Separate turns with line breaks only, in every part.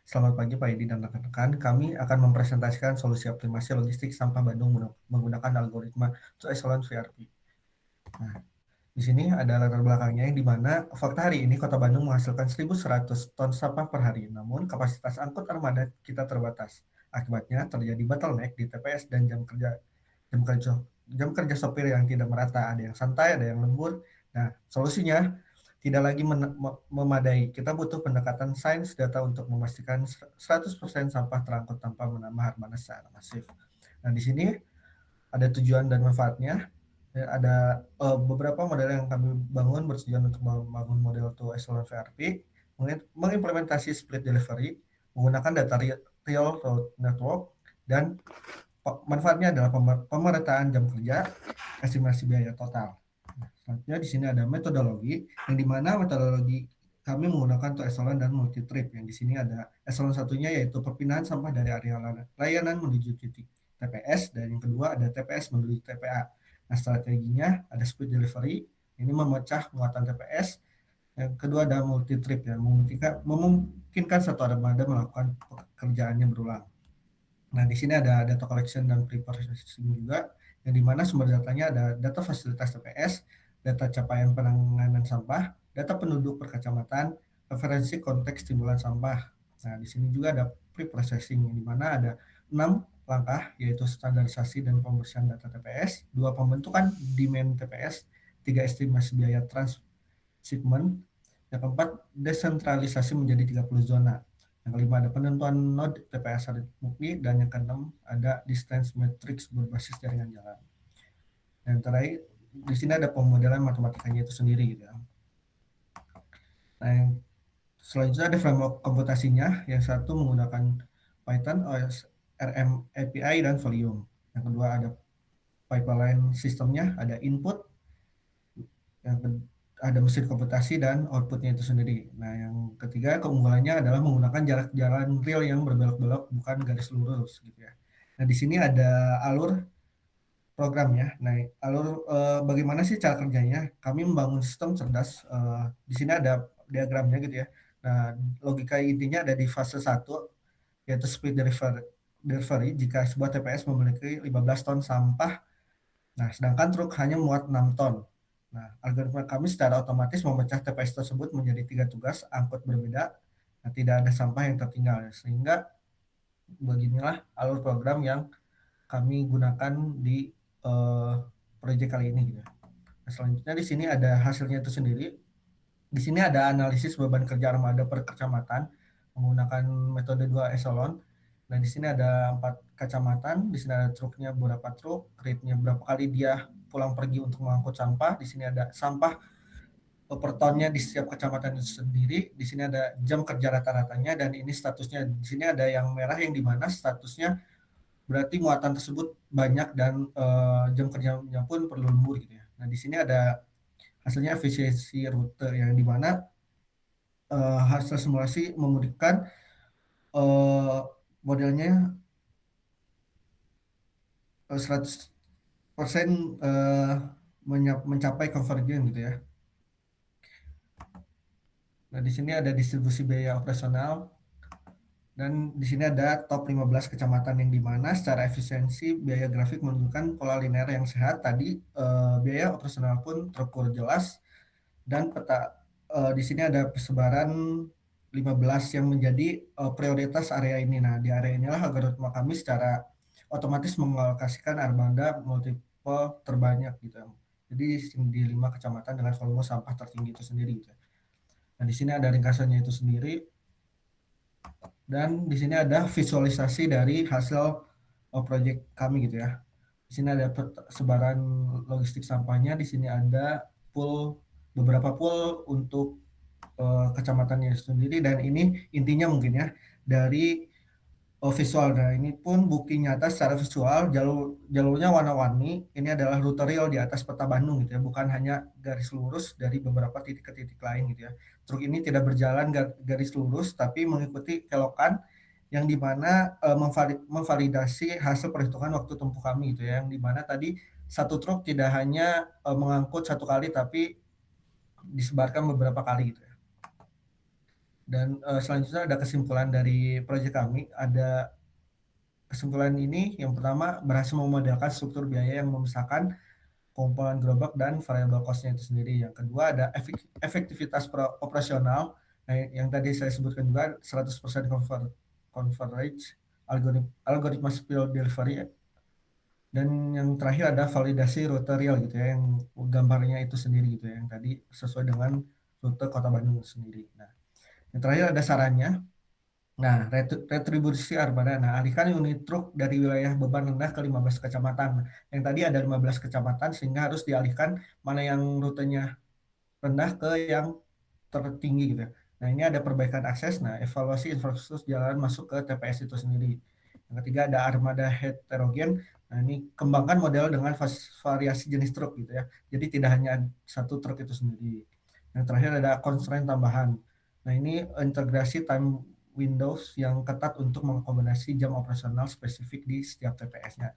Selamat pagi Pak Edi dan rekan-rekan. Kami akan mempresentasikan solusi optimasi logistik sampah Bandung menggunakan algoritma to Excellence VRP. Nah, di sini ada latar belakangnya yang di mana fakta hari ini Kota Bandung menghasilkan 1.100 ton sampah per hari, namun kapasitas angkut armada kita terbatas. Akibatnya terjadi bottleneck di TPS dan jam kerja jam kerja sopir yang tidak merata, ada yang santai, ada yang lembur. Nah, solusinya tidak lagi memadai. Kita butuh pendekatan sains data untuk memastikan 100% sampah terangkut tanpa menambah armada secara masif. Nah, di sini ada tujuan dan manfaatnya. Ada beberapa model yang kami bangun bertujuan untuk membangun model to excellence VRP, mengimplementasi split delivery, menggunakan data real road network, dan manfaatnya adalah pemerataan jam kerja, estimasi biaya total. Nah, selanjutnya di sini ada metodologi, yang di mana metodologi kami menggunakan to excellence dan multi trip. Yang di sini ada excellence satunya yaitu perpindahan sampah dari area layanan menuju titik TPS, dan yang kedua ada TPS menuju TPA. Nah, strateginya ada speed delivery, ini memecah muatan TPS. Yang kedua ada multi trip, yang memungkinkan satu armada melakukan pekerjaannya berulang. Nah, di sini ada data collection dan pre-processing juga, yang dimana sumber datanya ada data fasilitas TPS, data capaian penanganan sampah, data penduduk per kecamatan, referensi konteks timbulan sampah. Nah, di sini juga ada pre-processing, yang dimana ada 6 langkah, yaitu standarisasi dan pembersihan data TPS, 2 pembentukan demand TPS, 3 estimasi biaya transhipment, yang keempat desentralisasi menjadi 30 zona. Yang kelima ada penentuan node TPS Mukti, dan yang keenam ada distance matrix berbasis jaringan jalan. Dan terakhir di sini ada pemodelan matematikanya itu sendiri gitu ya. Nah, yang selanjutnya ada framework komputasinya, yang satu menggunakan Python, OSRM API, dan Volume. Yang kedua ada pipeline sistemnya, ada input, yang ada mesin komputasi dan outputnya itu sendiri. Nah, yang ketiga keunggulannya adalah menggunakan jarak jalan real yang berbelok-belok, bukan garis lurus gitu ya. Nah, di sini ada alur programnya. Nah, alur bagaimana sih cara kerjanya? Kami membangun sistem cerdas. Di sini ada diagramnya gitu ya. Nah, logika intinya ada di fase 1, yaitu speed delivery jika sebuah TPS memiliki 15 ton sampah. Nah, sedangkan truk hanya muat 6 ton. Nah, algoritma kami secara otomatis memecah TPS tersebut menjadi 3 tugas angkut berbeda. Nah, tidak ada sampah yang tertinggal. Sehingga beginilah alur program yang kami gunakan di proyek kali ini gitu. Nah, selanjutnya di sini ada hasilnya itu sendiri. Di sini ada analisis beban kerja armada per kecamatan menggunakan metode 2 eselon. Nah, di sini ada 4 kecamatan, di sini ada truknya berapa truk, rate-nya berapa kali dia pulang pergi untuk mengangkut sampah. Di sini ada sampah per tonnya di setiap kecamatan itu sendiri. Di sini ada jam kerja rata-ratanya, dan ini statusnya. Di sini ada yang merah yang dimana statusnya berarti muatan tersebut banyak dan jam kerjanya pun perlu lembur gitu ya. Nah, di sini ada hasilnya efisiensi rute, yang dimana hasil simulasi memberikan modelnya 100% mencapai convergen gitu ya. Nah, di sini ada distribusi biaya operasional, dan di sini ada top 15 kecamatan yang dimana secara efisiensi biaya grafik menunjukkan pola linear yang sehat. Tadi biaya operasional pun terukur jelas, dan peta di sini ada persebaran 15 yang menjadi prioritas area ini. Nah, di area inilah algoritma kami secara otomatis mengalokasikan armada multiple terbanyak gitu. Jadi di 5 kecamatan dengan volume sampah tertinggi itu sendiri gitu. Nah, di sini ada ringkasannya itu sendiri, dan di sini ada visualisasi dari hasil proyek kami gitu ya. Di sini ada sebaran logistik sampahnya, di sini ada beberapa pool untuk kecamatannya sendiri, dan ini intinya mungkin ya dari visual. Nah, ini pun bukti nyata secara visual, jalurnya warna-warni. Ini adalah rute real di atas peta Bandung gitu ya, bukan hanya garis lurus dari beberapa titik ke titik lain gitu ya. Truk ini tidak berjalan garis lurus, tapi mengikuti kelokan, yang dimana memvalidasi hasil perhitungan waktu tempuh kami gitu ya, yang dimana tadi satu truk tidak hanya mengangkut satu kali, tapi disebarkan beberapa kali gitu ya. Dan, selanjutnya ada kesimpulan dari proyek kami, ada kesimpulan ini yang pertama berhasil memodelkan struktur biaya yang memisahkan komponen gerobak dan variable cost-nya itu sendiri. Yang kedua ada efektivitas operasional, yang tadi saya sebutkan juga 100% coverage, algoritma speed delivery, dan yang terakhir ada validasi rute real gitu ya, yang gambarnya itu sendiri gitu ya, yang tadi sesuai dengan rute Kota Bandung itu sendiri. Nah, yang terakhir ada sarannya. Nah, retribusi armada. Nah, alihkan unit truk dari wilayah beban rendah ke 15 kecamatan. Yang tadi ada 15 kecamatan sehingga harus dialihkan mana yang rutenya rendah ke yang tertinggi gitu ya. Nah, ini ada perbaikan akses, nah evaluasi infrastruktur jalan masuk ke TPS itu sendiri. Yang ketiga ada armada heterogen. Nah, ini kembangkan model dengan variasi jenis truk gitu ya. Jadi tidak hanya satu truk itu sendiri. Yang terakhir ada constraint tambahan. Nah, ini integrasi time windows yang ketat untuk mengakomodasi jam operasional spesifik di setiap TPS-nya.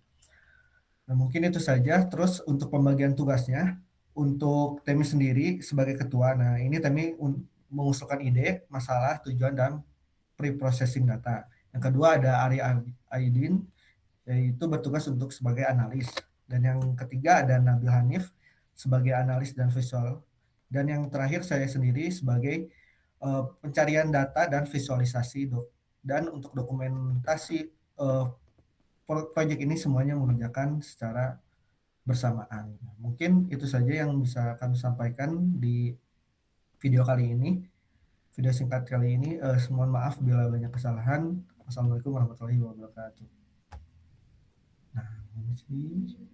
Nah, mungkin itu saja. Terus untuk pembagian tugasnya, untuk Temi sendiri sebagai ketua, nah ini Temi mengusulkan ide, masalah, tujuan, dan pre-processing data. Yang kedua ada Ari Aidin, yaitu bertugas untuk sebagai analis. Dan yang ketiga ada Nabil Hanif sebagai analis dan visual. Dan yang terakhir saya sendiri sebagai pencarian data dan visualisasi dan untuk dokumentasi proyek ini semuanya mengerjakan secara bersamaan. Mungkin itu saja yang bisa kami sampaikan di video kali ini. Video singkat kali ini, mohon maaf bila banyak kesalahan. Wassalamualaikum warahmatullahi wabarakatuh. Nah, ini sih.